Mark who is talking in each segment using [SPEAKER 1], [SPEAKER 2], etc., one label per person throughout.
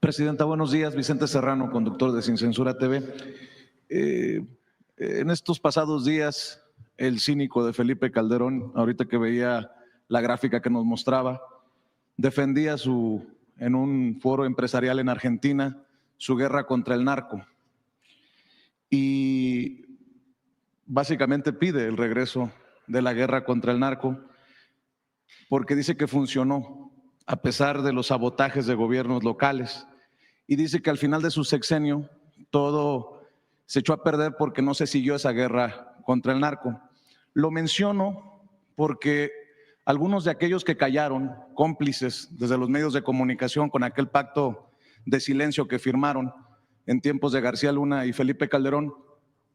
[SPEAKER 1] Presidenta, buenos días. Vicente Serrano, conductor de Sin Censura TV. En estos pasados días, el cínico de Felipe Calderón, ahorita que veía la gráfica que nos mostraba, defendía en un foro empresarial en Argentina su guerra contra el narco y básicamente pide el regreso de la guerra contra el narco porque dice que funcionó a pesar de los sabotajes de gobiernos locales y dice que al final de su sexenio todo se echó a perder porque no se siguió esa guerra contra el narco. Lo menciono porque algunos de aquellos que callaron, cómplices desde los medios de comunicación con aquel pacto de silencio que firmaron en tiempos de García Luna y Felipe Calderón,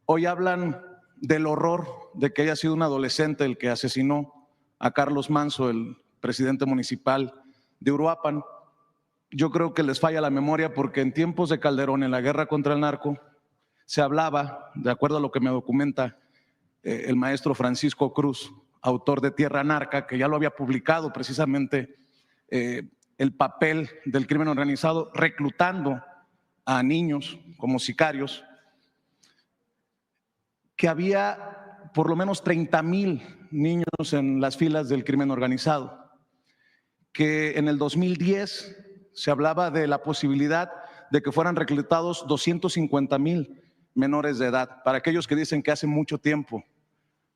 [SPEAKER 1] hoy hablan del horror de que haya sido un adolescente el que asesinó a Carlos Manso, el presidente municipal de Uruapan. Yo creo que les falla la memoria porque en tiempos de Calderón, en la guerra contra el narco, se hablaba, de acuerdo a lo que me documenta el maestro Francisco Cruz, autor de Tierra Narca, que ya lo había publicado precisamente, el papel del crimen organizado reclutando a niños como sicarios, que había por lo menos 30,000 niños en las filas del crimen organizado, que en el 2010 se hablaba de la posibilidad de que fueran reclutados 250,000 menores de edad. Para aquellos que dicen que hace mucho tiempo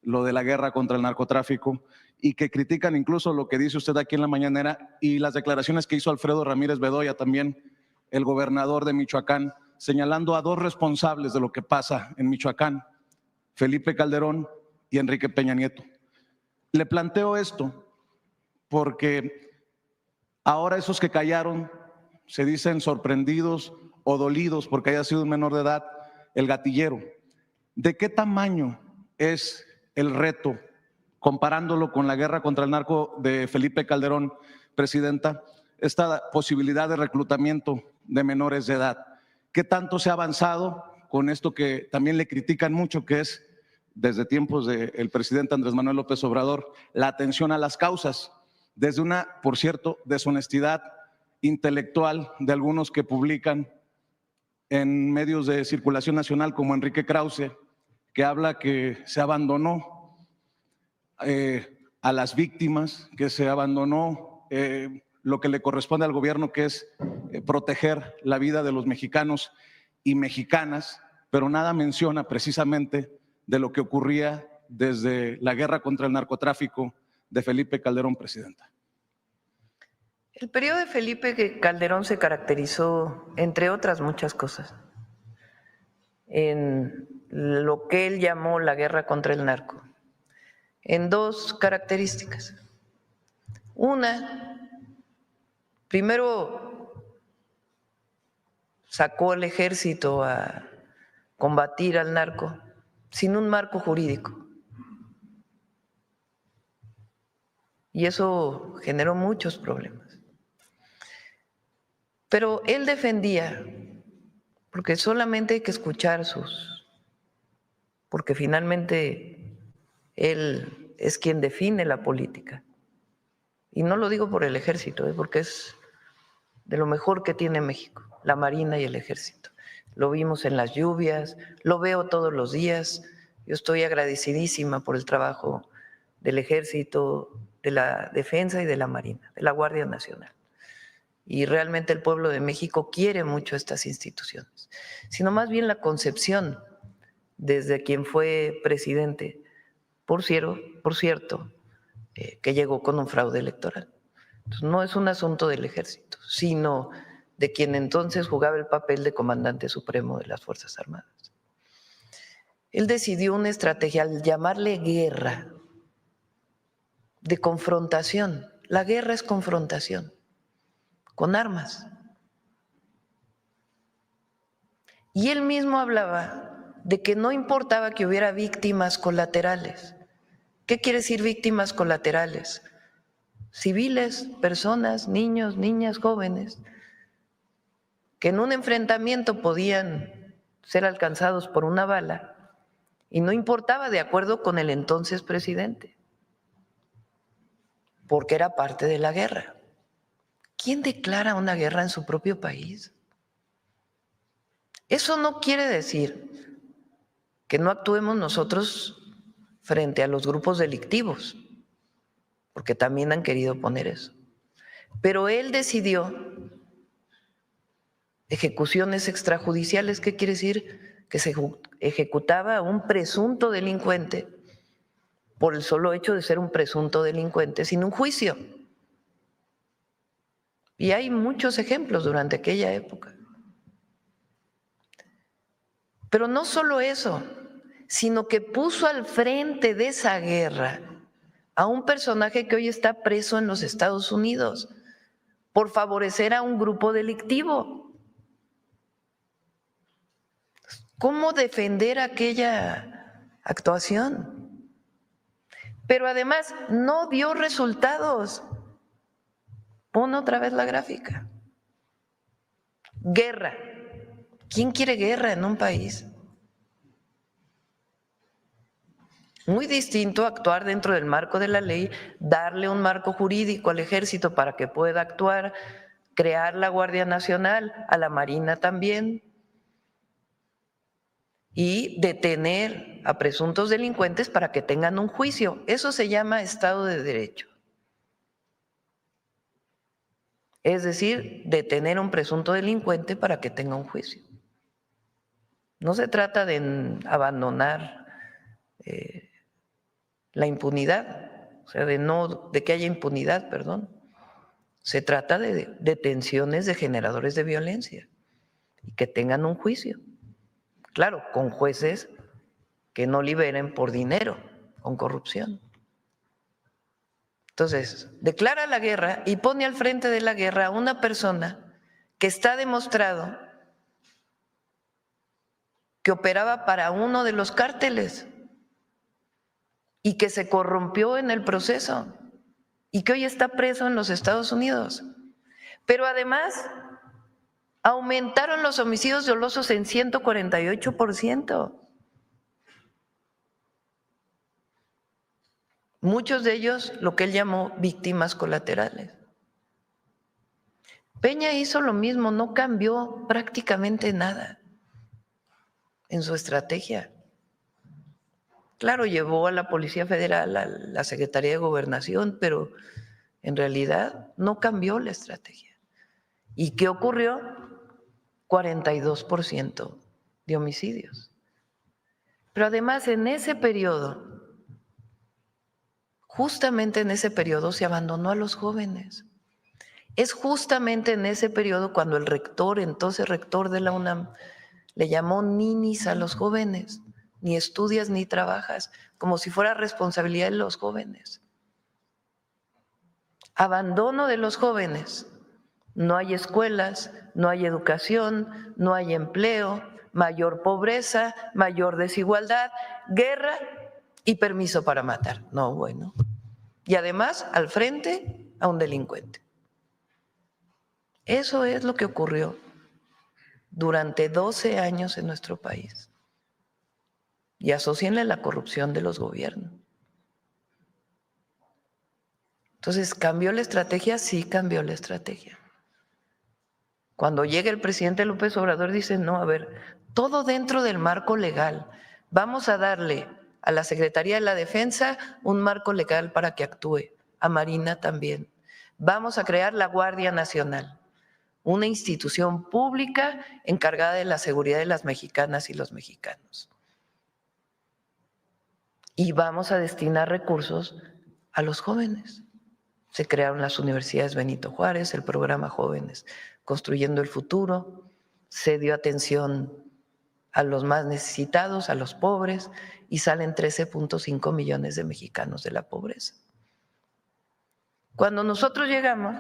[SPEAKER 1] lo de la guerra contra el narcotráfico y que critican incluso lo que dice usted aquí en la mañanera y las declaraciones que hizo Alfredo Ramírez Bedoya, también el gobernador de Michoacán, señalando a dos responsables de lo que pasa en Michoacán, Felipe Calderón y Enrique Peña Nieto. Le planteo esto porque ahora esos que callaron se dicen sorprendidos o dolidos porque haya sido un menor de edad el gatillero. ¿De qué tamaño es el reto, comparándolo con la guerra contra el narco de Felipe Calderón, Presidenta, esta posibilidad de reclutamiento de menores de edad? ¿Qué tanto se ha avanzado con esto que también le critican mucho, que es, desde tiempos del presidente Andrés Manuel López Obrador, la atención a las causas, desde una, por cierto, deshonestidad intelectual de algunos que publican en medios de circulación nacional como Enrique Krause, que habla que se abandonó a las víctimas, que se abandonó lo que le corresponde al gobierno, que es proteger la vida de los mexicanos y mexicanas, pero nada menciona precisamente de lo que ocurría desde la guerra contra el narcotráfico de Felipe Calderón, Presidenta.
[SPEAKER 2] El periodo de Felipe Calderón se caracterizó, entre otras muchas cosas, en lo que él llamó la guerra contra el narco, en dos características. Una, primero sacó al ejército a combatir al narco sin un marco jurídico. Y eso generó muchos problemas. Pero él defendía, porque solamente hay que escuchar porque finalmente él es quien define la política. Y no lo digo por el ejército, porque es de lo mejor que tiene México, la Marina y el ejército. Lo vimos en las lluvias, lo veo todos los días. Yo estoy agradecidísima por el trabajo del ejército, de la defensa y de la Marina, de la Guardia Nacional. Y realmente el pueblo de México quiere mucho estas instituciones, sino más bien la concepción desde quien fue presidente, por cierto, que llegó con un fraude electoral. Entonces, no es un asunto del ejército, sino de quien entonces jugaba el papel de comandante supremo de las Fuerzas Armadas. Él decidió una estrategia al llamarle guerra, de confrontación. La guerra es confrontación, con armas. Y él mismo hablaba de que no importaba que hubiera víctimas colaterales. ¿Qué quiere decir víctimas colaterales? Civiles, personas, niños, niñas, jóvenes, que en un enfrentamiento podían ser alcanzados por una bala y no importaba, de acuerdo con el entonces presidente, porque era parte de la guerra. ¿Quién declara una guerra en su propio país? Eso no quiere decir que no actuemos nosotros frente a los grupos delictivos, porque también han querido poner eso. Pero él decidió ejecuciones extrajudiciales. ¿Qué quiere decir? Que se ejecutaba a un presunto delincuente por el solo hecho de ser un presunto delincuente sin un juicio. Y hay muchos ejemplos durante aquella época. Pero no solo eso, sino que puso al frente de esa guerra a un personaje que hoy está preso en los Estados Unidos por favorecer a un grupo delictivo. ¿Cómo defender aquella actuación? Pero además no dio resultados. Pon otra vez la gráfica. Guerra. ¿Quién quiere guerra en un país? Muy distinto actuar dentro del marco de la ley, darle un marco jurídico al ejército para que pueda actuar, crear la Guardia Nacional, a la Marina también, y detener a presuntos delincuentes para que tengan un juicio. Eso se llama Estado de Derecho. Es decir, detener a un presunto delincuente para que tenga un juicio. No se trata de abandonar la impunidad, o sea, de que haya impunidad, perdón. Se trata de detenciones de generadores de violencia y que tengan un juicio. Claro, con jueces que no liberen por dinero, con corrupción. Entonces, declara la guerra y pone al frente de la guerra a una persona que está demostrado que operaba para uno de los cárteles y que se corrompió en el proceso y que hoy está preso en los Estados Unidos. Pero además aumentaron los homicidios dolosos en 148%. Muchos de ellos lo que él llamó víctimas colaterales. Peña hizo lo mismo, no cambió prácticamente nada en su estrategia. Claro, llevó a la Policía Federal, a la Secretaría de Gobernación, pero en realidad no cambió la estrategia. ¿Y qué ocurrió? 42% de homicidios. Pero además en ese periodo, justamente en ese periodo se abandonó a los jóvenes. Es justamente en ese periodo cuando el rector, entonces rector de la UNAM, le llamó ninis a los jóvenes. Ni estudias ni trabajas, como si fuera responsabilidad de los jóvenes. Abandono de los jóvenes. No hay escuelas, no hay educación, no hay empleo, mayor pobreza, mayor desigualdad, guerra y permiso para matar. No, bueno. Y además, al frente, a un delincuente. Eso es lo que ocurrió durante 12 años en nuestro país. Y asócienle la corrupción de los gobiernos. Entonces, ¿cambió la estrategia? Sí, cambió la estrategia. Cuando llega el presidente López Obrador dice, no, a ver, todo dentro del marco legal. Vamos a darle a la Secretaría de la Defensa un marco legal para que actúe, a Marina también. Vamos a crear la Guardia Nacional, una institución pública encargada de la seguridad de las mexicanas y los mexicanos. Y vamos a destinar recursos a los jóvenes. Se crearon las universidades Benito Juárez, el programa Jóvenes Construyendo el Futuro, se dio atención a los más necesitados, a los pobres, y salen 13.5 millones de mexicanos de la pobreza. Cuando nosotros llegamos,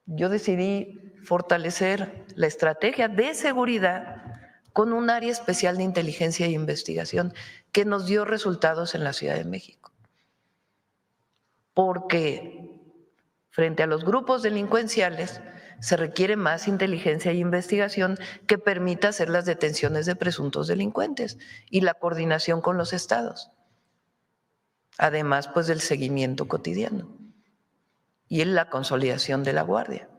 [SPEAKER 2] yo decidí fortalecer la estrategia de seguridad con un área especial de inteligencia e investigación que nos dio resultados en la Ciudad de México. Porque frente a los grupos delincuenciales se requiere más inteligencia e investigación que permita hacer las detenciones de presuntos delincuentes y la coordinación con los estados. Además, pues, del seguimiento cotidiano y en la consolidación de la guardia.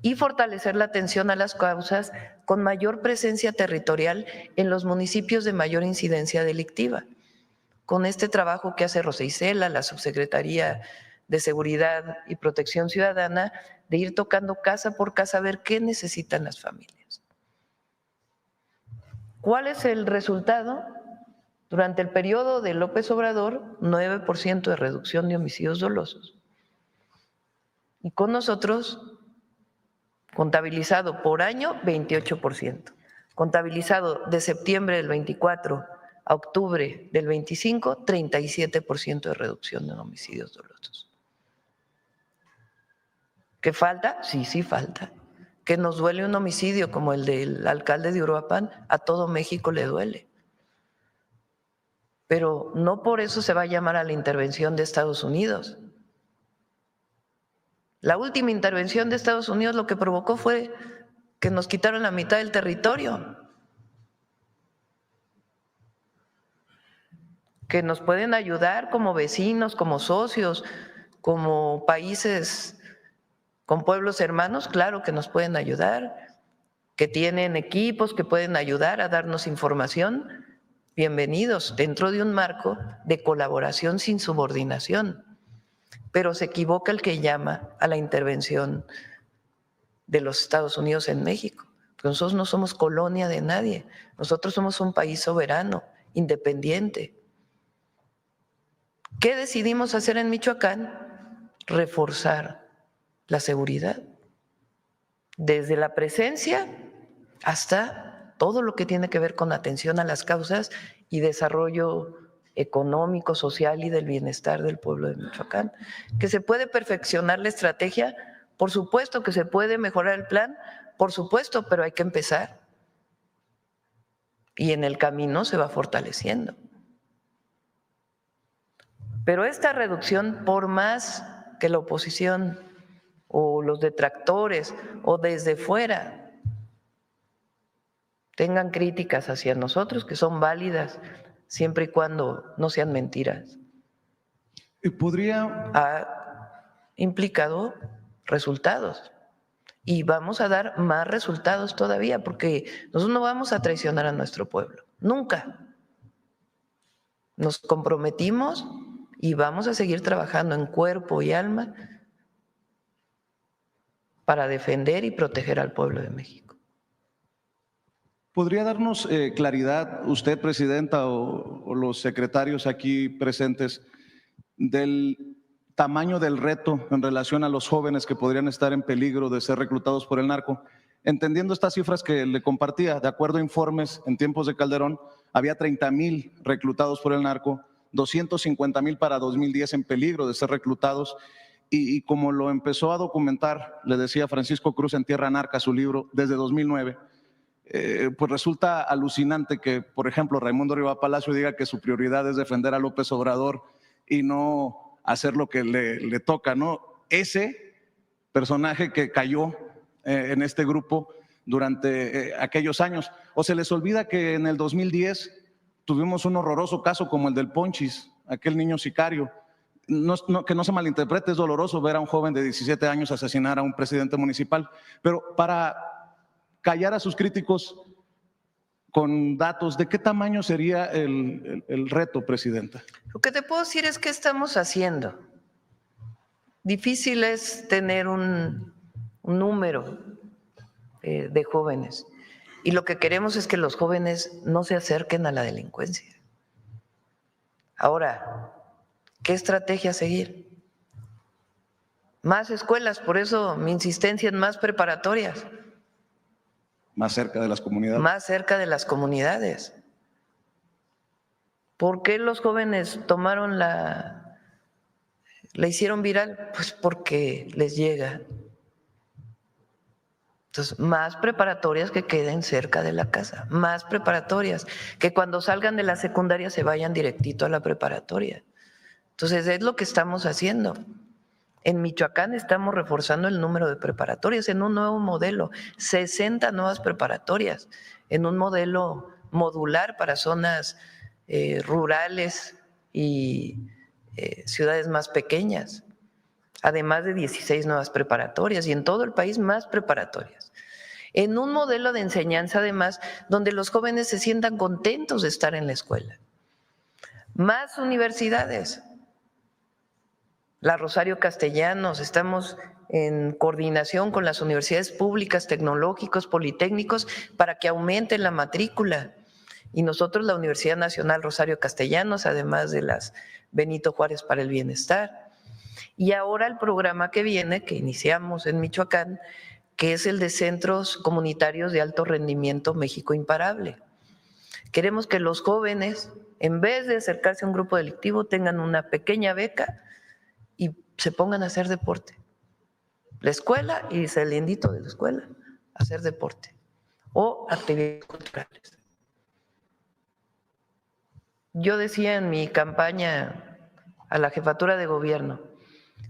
[SPEAKER 2] y fortalecer la atención a las causas con mayor presencia territorial en los municipios de mayor incidencia delictiva. Con este trabajo que hace Rosa Isela, la Subsecretaría de Seguridad y Protección Ciudadana, de ir tocando casa por casa a ver qué necesitan las familias. ¿Cuál es el resultado? Durante el periodo de López Obrador, 9% de reducción de homicidios dolosos. Y con nosotros, contabilizado por año, 28%. Contabilizado de septiembre del 24 a octubre del 25, 37% de reducción de homicidios dolosos. ¿Qué falta? Sí, sí falta. Que nos duele un homicidio como el del alcalde de Uruapan, a todo México le duele. Pero no por eso se va a llamar a la intervención de Estados Unidos. La última intervención de Estados Unidos lo que provocó fue que nos quitaron la mitad del territorio. Que nos pueden ayudar como vecinos, como socios, como países con pueblos hermanos, claro que nos pueden ayudar, que tienen equipos que pueden ayudar a darnos información, bienvenidos, dentro de un marco de colaboración sin subordinación. Pero se equivoca el que llama a la intervención de los Estados Unidos en México. Porque nosotros no somos colonia de nadie, nosotros somos un país soberano, independiente. ¿Qué decidimos hacer en Michoacán? Reforzar la seguridad, desde la presencia hasta todo lo que tiene que ver con atención a las causas y desarrollo económico, social y del bienestar del pueblo de Michoacán. ¿Que se puede perfeccionar la estrategia? Por supuesto. ¿Que se puede mejorar el plan? Por supuesto, pero hay que empezar. Y en el camino se va fortaleciendo. Pero esta reducción, por más que la oposición o los detractores o desde fuera tengan críticas hacia nosotros, que son válidas siempre y cuando no sean mentiras, ha implicado resultados. Y vamos a dar más resultados todavía, porque nosotros no vamos a traicionar a nuestro pueblo, nunca. Nos comprometimos y vamos a seguir trabajando en cuerpo y alma para defender y proteger al pueblo de México.
[SPEAKER 1] ¿Podría darnos claridad usted, Presidenta, o los secretarios aquí presentes, del tamaño del reto en relación a los jóvenes que podrían estar en peligro de ser reclutados por el narco? Entendiendo estas cifras que le compartía, de acuerdo a informes, en tiempos de Calderón había 30,000 reclutados por el narco, 250,000 para 2010 en peligro de ser reclutados. Y como lo empezó a documentar, le decía Francisco Cruz en Tierra Narca, su libro, desde 2009, pues resulta alucinante que, por ejemplo, Raimundo Riva Palacio diga que su prioridad es defender a López Obrador y no hacer lo que le toca, ¿no? Ese personaje que cayó en este grupo durante aquellos años. O se les olvida que en el 2010 tuvimos un horroroso caso como el del Ponchis, aquel niño sicario. Que no se malinterprete, es doloroso ver a un joven de 17 años asesinar a un presidente municipal, pero para callar a sus críticos con datos, ¿de qué tamaño sería el reto, Presidenta?
[SPEAKER 2] Lo que te puedo decir es qué estamos haciendo. Difícil es tener un número de jóvenes, y lo que queremos es que los jóvenes no se acerquen a la delincuencia. Ahora, ¿qué estrategia seguir? Más escuelas, por eso mi insistencia en más preparatorias.
[SPEAKER 1] Más cerca de las comunidades.
[SPEAKER 2] Más cerca de las comunidades. ¿Por qué los jóvenes tomaron la hicieron viral? Pues porque les llega. Entonces, más preparatorias que queden cerca de la casa, más preparatorias, que cuando salgan de la secundaria se vayan directito a la preparatoria. Entonces, es lo que estamos haciendo. En Michoacán estamos reforzando el número de preparatorias en un nuevo modelo, 60 nuevas preparatorias, en un modelo modular para zonas rurales y ciudades más pequeñas. además de 16 nuevas preparatorias y en todo el país más preparatorias. En un modelo de enseñanza, además, donde los jóvenes se sientan contentos de estar en la escuela. Más universidades. La Rosario Castellanos, estamos en coordinación con las universidades públicas, tecnológicos, politécnicos, para que aumenten la matrícula. Y nosotros, la Universidad Nacional Rosario Castellanos, además de las Benito Juárez para el Bienestar. Y ahora el programa que viene, que iniciamos en Michoacán, que es el de Centros Comunitarios de Alto Rendimiento México Imparable. Queremos que los jóvenes, en vez de acercarse a un grupo delictivo, tengan una pequeña beca y se pongan a hacer deporte. La escuela y saliendito de la escuela, hacer deporte o actividades culturales. Yo decía en mi campaña a la jefatura de gobierno,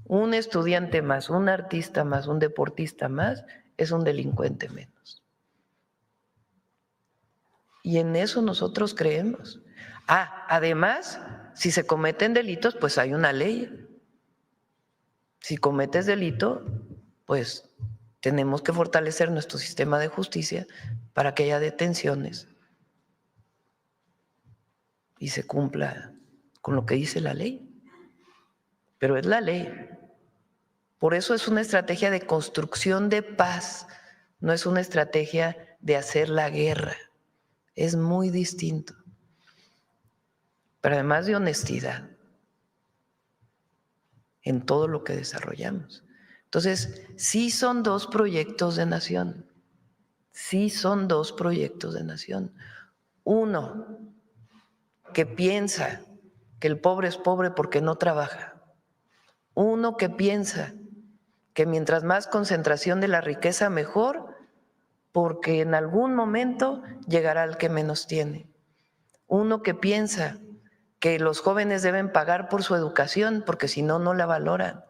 [SPEAKER 2] un estudiante más, un artista más, un deportista más, es un delincuente menos. Y en eso nosotros creemos. Además, si se cometen delitos, pues hay una ley. Si cometes delito, pues tenemos que fortalecer nuestro sistema de justicia para que haya detenciones y se cumpla con lo que dice la ley. Pero es la ley. Por eso es una estrategia de construcción de paz, no es una estrategia de hacer la guerra. Es muy distinto. Pero además de honestidad en todo lo que desarrollamos. Entonces, sí son dos proyectos de nación. Sí son dos proyectos de nación. Uno, que piensa que el pobre es pobre porque no trabaja. Uno que piensa que mientras más concentración de la riqueza, mejor, porque en algún momento llegará el que menos tiene. Uno que piensa que los jóvenes deben pagar por su educación, porque si no, no la valoran.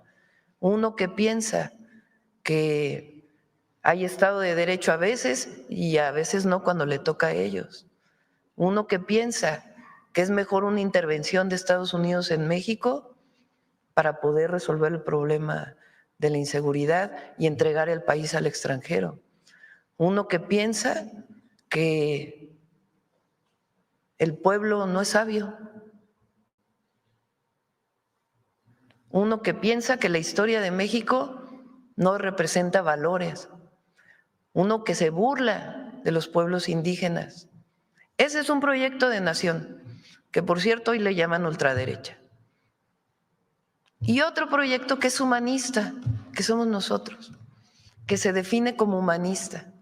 [SPEAKER 2] Uno que piensa que hay Estado de Derecho a veces y a veces no cuando le toca a ellos. Uno que piensa que es mejor una intervención de Estados Unidos en México para poder resolver el problema de la inseguridad y entregar el país al extranjero. Uno que piensa que el pueblo no es sabio. Uno que piensa que la historia de México no representa valores. Uno que se burla de los pueblos indígenas. Ese es un proyecto de nación, que por cierto hoy le llaman ultraderecha. Y otro proyecto que es humanista, que somos nosotros, que se define como humanista,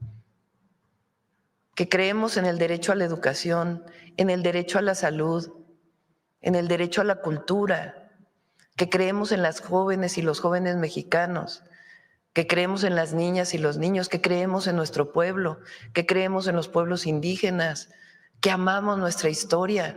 [SPEAKER 2] que creemos en el derecho a la educación, en el derecho a la salud, en el derecho a la cultura, que creemos en las jóvenes y los jóvenes mexicanos, que creemos en las niñas y los niños, que creemos en nuestro pueblo, que creemos en los pueblos indígenas, que amamos nuestra historia,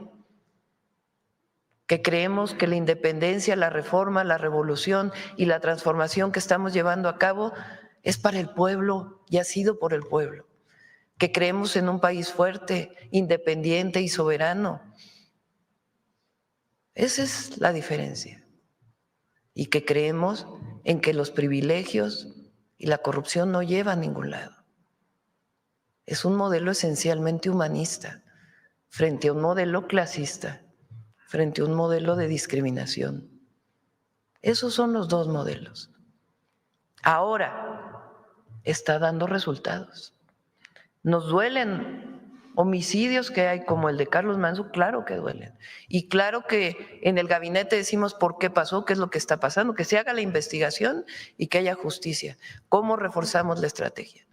[SPEAKER 2] que creemos que la independencia, la reforma, la revolución y la transformación que estamos llevando a cabo es para el pueblo y ha sido por el pueblo, que creemos en un país fuerte, independiente y soberano. Esa es la diferencia. Y que creemos en que los privilegios y la corrupción no llevan a ningún lado. Es un modelo esencialmente humanista frente a un modelo clasista, frente a un modelo de discriminación. Esos son los dos modelos. Ahora está dando resultados. Nos duelen homicidios que hay como el de Carlos Manzo, claro que duelen. Y claro que en el gabinete decimos por qué pasó, qué es lo que está pasando, que se haga la investigación y que haya justicia. ¿Cómo reforzamos la estrategia?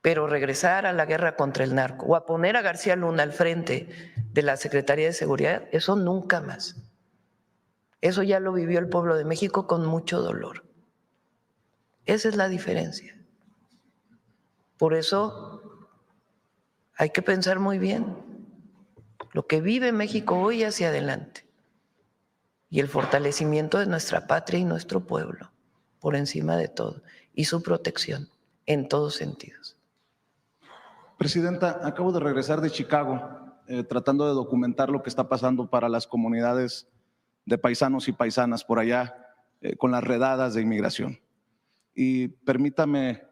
[SPEAKER 2] Pero regresar a la guerra contra el narco o a poner a García Luna al frente de la Secretaría de Seguridad, eso nunca más. Eso ya lo vivió el pueblo de México con mucho dolor. Esa es la diferencia. Por eso hay que pensar muy bien lo que vive México hoy hacia adelante y el fortalecimiento de nuestra patria y nuestro pueblo por encima de todo y su protección en todos sentidos.
[SPEAKER 1] Presidenta, acabo de regresar de Chicago tratando de documentar lo que está pasando para las comunidades de paisanos y paisanas por allá. con las redadas de inmigración. Y permítame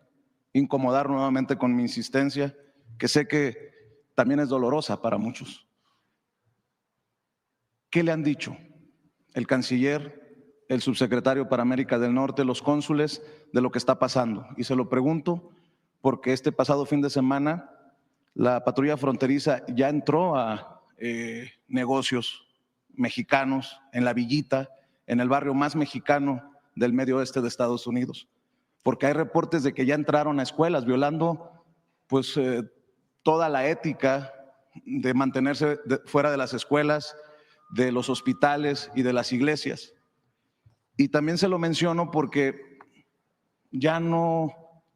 [SPEAKER 1] incomodar nuevamente con mi insistencia, que sé que también es dolorosa para muchos. ¿Qué le han dicho el canciller, el subsecretario para América del Norte, los cónsules de lo que está pasando? Y se lo pregunto porque este pasado fin de semana la patrulla fronteriza ya entró a negocios mexicanos en La Villita, en el barrio más mexicano del medio oeste de Estados Unidos, porque hay reportes de que ya entraron a escuelas violando pues toda la ética de mantenerse fuera de las escuelas, de los hospitales y de las iglesias. Y también se lo menciono porque ya no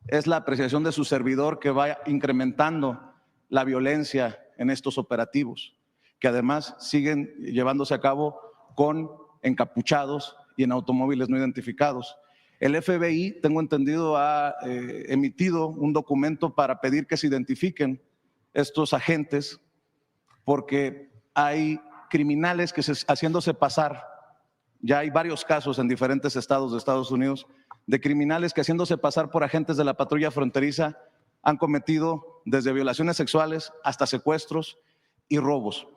[SPEAKER 1] es la apreciación de su servidor que va incrementando la violencia en estos operativos, que además siguen llevándose a cabo con encapuchados y en automóviles no identificados. El FBI, tengo entendido, ha emitido un documento para pedir que se identifiquen estos agentes porque hay criminales que haciéndose pasar, ya hay varios casos en diferentes estados de Estados Unidos, de criminales que haciéndose pasar por agentes de la patrulla fronteriza han cometido desde violaciones sexuales hasta secuestros y robos.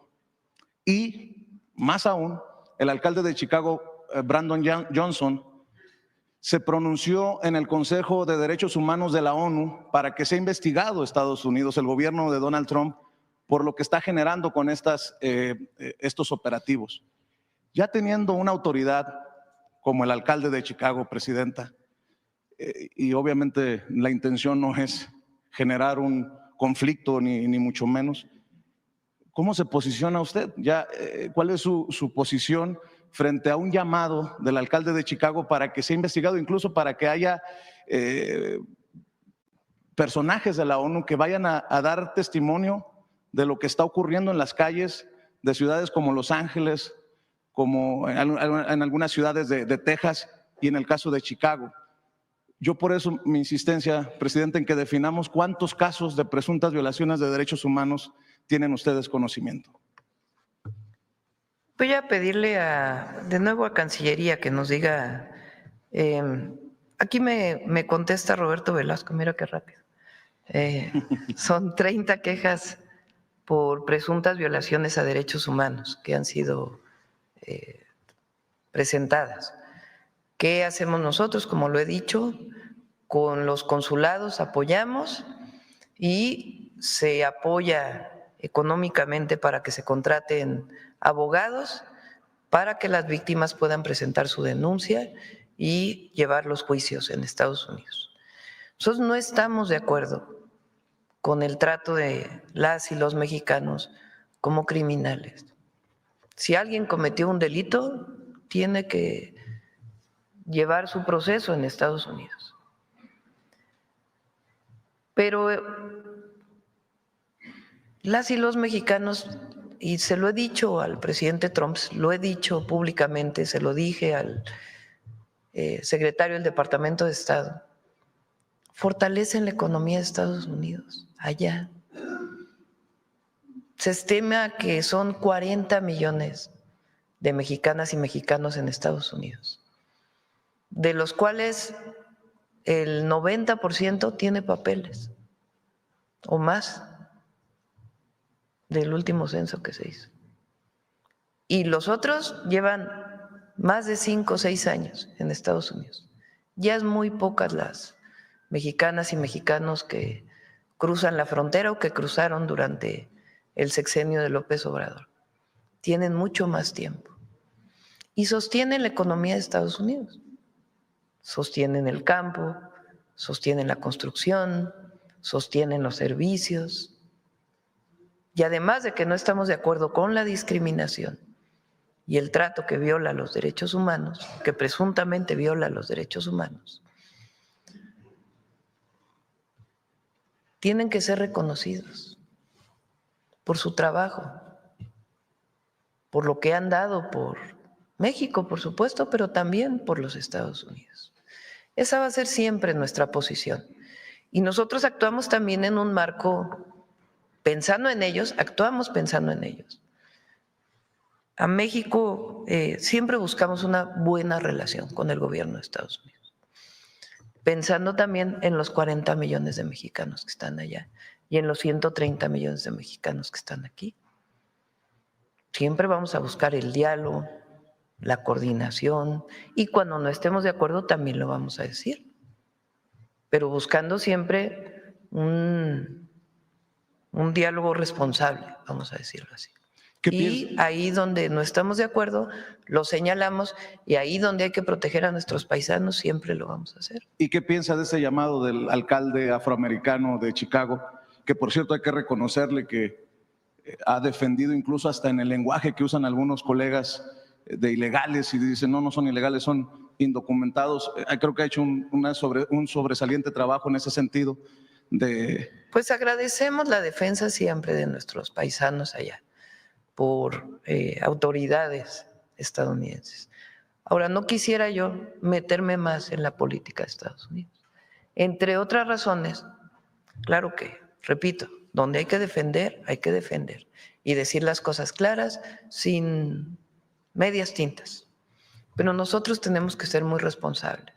[SPEAKER 1] Y más aún, el alcalde de Chicago, Brandon Johnson, se pronunció en el Consejo de Derechos Humanos de la ONU para que sea investigado Estados Unidos, el gobierno de Donald Trump, por lo que está generando con estos operativos. Ya teniendo una autoridad como el alcalde de Chicago, presidenta, y obviamente la intención no es generar un conflicto ni mucho menos, ¿cómo se posiciona usted? ¿Cuál es su posición frente a un llamado del alcalde de Chicago para que sea investigado, incluso para que haya personajes de la ONU que vayan a dar testimonio de lo que está ocurriendo en las calles de ciudades como Los Ángeles, como en algunas ciudades de Texas y en el caso de Chicago? Yo por eso mi insistencia, presidente, en que definamos cuántos casos de presuntas violaciones de derechos humanos tienen ustedes conocimiento.
[SPEAKER 2] Voy a pedirle de nuevo a Cancillería que nos diga, aquí me contesta Roberto Velasco, mira qué rápido. Son 30 quejas por presuntas violaciones a derechos humanos que han sido presentadas. ¿Qué hacemos nosotros? Como lo he dicho, con los consulados apoyamos y se apoya económicamente para que se contraten abogados para que las víctimas puedan presentar su denuncia y llevar los juicios en Estados Unidos. Nosotros no estamos de acuerdo con el trato de las y los mexicanos como criminales. Si alguien cometió un delito, tiene que llevar su proceso en Estados Unidos. Pero las y los mexicanos, y se lo he dicho al presidente Trump, lo he dicho públicamente, se lo dije al secretario del Departamento de Estado, fortalecen la economía de Estados Unidos, allá. Se estima que son 40 millones de mexicanas y mexicanos en Estados Unidos, de los cuales el 90% tiene papeles o más del último censo que se hizo. Y los otros llevan más de 5 o 6 años en Estados Unidos. Ya es muy pocas las mexicanas y mexicanos que cruzan la frontera o que cruzaron durante el sexenio de López Obrador. Tienen mucho más tiempo. Y sostienen la economía de Estados Unidos. Sostienen el campo, sostienen la construcción, sostienen los servicios. Y además de que no estamos de acuerdo con la discriminación y el trato que viola los derechos humanos, que presuntamente viola los derechos humanos, tienen que ser reconocidos por su trabajo, por lo que han dado por México, por supuesto, pero también por los Estados Unidos. Esa va a ser siempre nuestra posición. Y nosotros actuamos también en un marco pensando en ellos, actuamos pensando en ellos. A México siempre buscamos una buena relación con el gobierno de Estados Unidos, pensando también en los 40 millones de mexicanos que están allá y en los 130 millones de mexicanos que están aquí. Siempre vamos a buscar el diálogo, la coordinación, y cuando no estemos de acuerdo también lo vamos a decir, pero buscando siempre un diálogo responsable, vamos a decirlo así. Y ahí donde no estamos de acuerdo, lo señalamos, y ahí donde hay que proteger a nuestros paisanos, siempre lo vamos a hacer.
[SPEAKER 1] ¿Y qué piensa de ese llamado del alcalde afroamericano de Chicago? Que por cierto hay que reconocerle que ha defendido incluso hasta en el lenguaje que usan algunos colegas de ilegales y dicen no son ilegales, son indocumentados. Creo que ha hecho un sobresaliente trabajo en ese sentido.
[SPEAKER 2] Pues agradecemos la defensa siempre de nuestros paisanos allá por autoridades estadounidenses. Ahora, no quisiera yo meterme más en la política de Estados Unidos. Entre otras razones, claro que, repito, donde hay que defender y decir las cosas claras sin medias tintas. Pero nosotros tenemos que ser muy responsables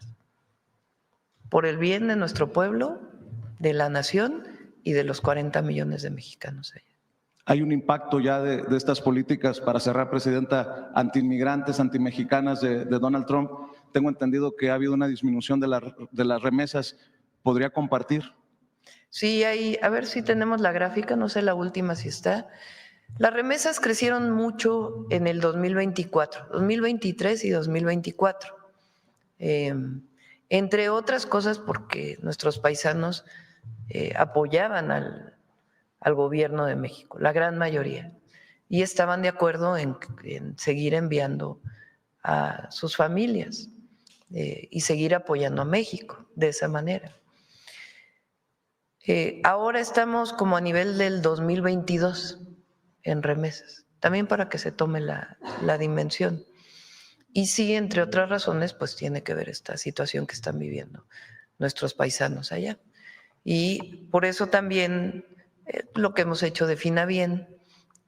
[SPEAKER 2] por el bien de nuestro pueblo, de la nación y de los 40 millones de mexicanos allá.
[SPEAKER 1] ¿Hay un impacto ya de estas políticas, para cerrar, Presidenta, antiinmigrantes, antimexicanas de Donald Trump? Tengo entendido que ha habido una disminución de las remesas. ¿Podría compartir?
[SPEAKER 2] Sí, a ver si tenemos la gráfica, no sé la última si está. Las remesas crecieron mucho en el 2024, 2023 y 2024. Entre otras cosas porque nuestros paisanos apoyaban al gobierno de México, la gran mayoría, y estaban de acuerdo en seguir enviando a sus familias y seguir apoyando a México de esa manera. Ahora estamos como a nivel del 2022 en remesas, también para que se tome la dimensión. Y sí, entre otras razones, pues tiene que ver esta situación que están viviendo nuestros paisanos allá. Y por eso también lo que hemos hecho de Finabien,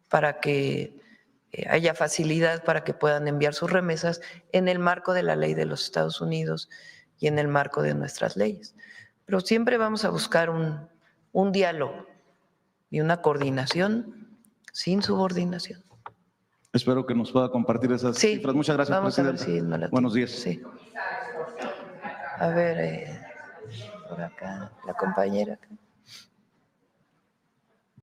[SPEAKER 2] para que haya facilidad para que puedan enviar sus remesas en el marco de la ley de los Estados Unidos y en el marco de nuestras leyes. Pero siempre vamos a buscar un diálogo y una coordinación sin subordinación.
[SPEAKER 1] Espero que nos pueda compartir esas cifras. Muchas gracias,
[SPEAKER 2] vamos
[SPEAKER 1] Presidenta.
[SPEAKER 2] A ver si no la
[SPEAKER 1] Buenos días.
[SPEAKER 2] Sí. A ver, por acá, la compañera.